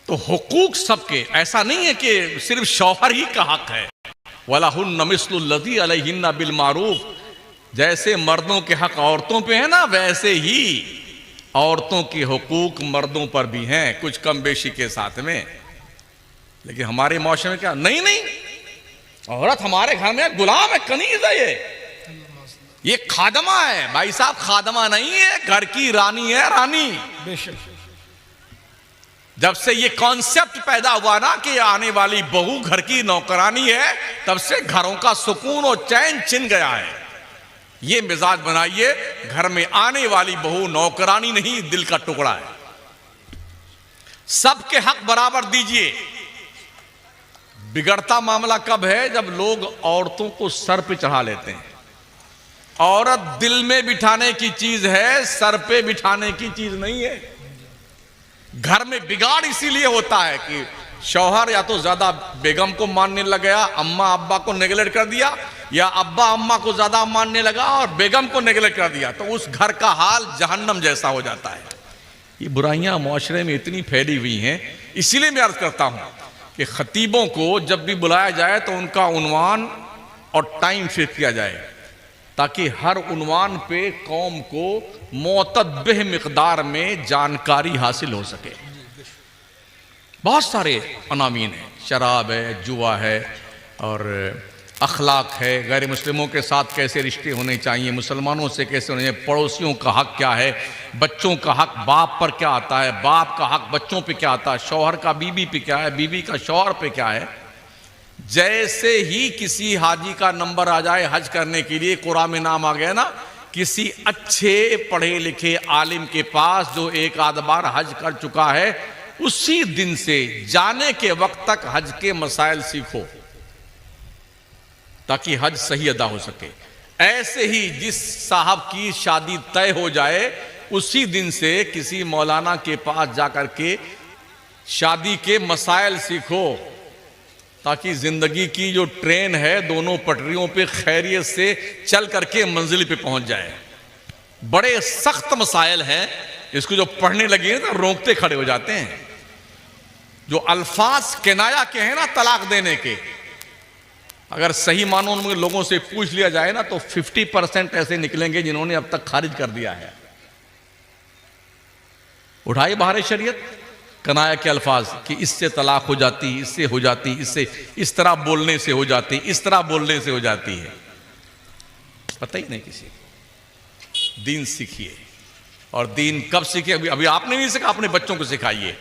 तो हुकूक सबके, ऐसा नहीं है कि सिर्फ शौहर ही का हक है। वलहुन्ना मिस्लुल्लज़ी अलैहिन्ना बिल मारूफ, जैसे मर्दों के हक औरतों पे है ना, वैसे ही औरतों के हुकूक मर्दों पर भी हैं, कुछ कम बेशी के साथ में। लेकिन हमारे माशरे में क्या, नहीं नहीं, औरत हमारे घर में गुलाम है, कनीज है, ये खादमा है। भाई साहब, खादमा नहीं है, घर की रानी है, रानी। बेशक। जब से ये कॉन्सेप्ट पैदा हुआ ना कि आने वाली बहू घर की नौकरानी है, तब से घरों का सुकून और चैन छिन गया है। ये मिजाज बनाइए, घर में आने वाली बहू नौकरानी नहीं, दिल का टुकड़ा है। सबके हक बराबर दीजिए। बिगड़ता मामला कब है, जब लोग औरतों को सर पे चढ़ा लेते हैं। औरत दिल में बिठाने की चीज है, सर पे बिठाने की चीज नहीं है। घर में बिगाड़ इसीलिए होता है कि शौहर या तो ज्यादा बेगम को मानने लग गया, अम्मा अब्बा को नेगलेक्ट कर दिया, या अब्बा अम्मा को ज्यादा मानने लगा और बेगम को नेगलेक्ट कर दिया, तो उस घर का हाल जहन्नम जैसा हो जाता है। ये बुराइयां माशरे में इतनी फैली हुई हैं। इसीलिए मैं अर्ज करता हूं कि खतीबों को जब भी बुलाया जाए तो उनका उन्वान और टाइम फिक्स किया जाए, ताकि हर उन्वान पे कौम को मोतब्बह मिकदार में जानकारी हासिल हो सके। बहुत सारे अनामीन हैं, शराब है, जुआ है, और अखलाक है, गैर मुस्लिमों के साथ कैसे रिश्ते होने चाहिए, मुसलमानों से कैसे होने चाहिए, पड़ोसियों का हक क्या है, बच्चों का हक बाप पर क्या आता है, बाप का हक बच्चों पे क्या आता है, शौहर का बीबी पे क्या है, बीबी का शौहर पे क्या है। जैसे ही किसी हाजी का नंबर आ जाए हज करने के लिए, कुरान में नाम आ गया ना, किसी अच्छे पढ़े लिखे आलिम के पास जो एक आध बार हज कर चुका है, उसी दिन से जाने के वक्त तक हज के मसाइल सीखो, ताकि हज सही अदा हो सके। ऐसे ही जिस साहब की शादी तय हो जाए, उसी दिन से किसी मौलाना के पास जाकर के शादी के मसाइल सीखो, ताकि जिंदगी की जो ट्रेन है दोनों पटरियों पे खैरियत से चल करके मंजिल पे पहुंच जाए। बड़े सख्त मसाइल हैं, इसको जो पढ़ने लगे तो रोकते खड़े हो जाते हैं। जो अल्फाज किनाया के हैं ना तलाक देने के, अगर सही मानो उनमें लोगों से पूछ लिया जाए ना, तो 50% ऐसे निकलेंगे जिन्होंने अब तक खारिज कर दिया है। उठाइए बाहर शरीयत कनाया के अल्फाज कि इससे तलाक हो जाती, इससे हो जाती, इससे इस तरह बोलने से हो जाती, इस तरह बोलने से हो जाती है। पता ही नहीं किसी को। दीन सीखिए, और दीन कब सीखिए, अभी आपने नहीं सीखा, अपने बच्चों को सिखाइए।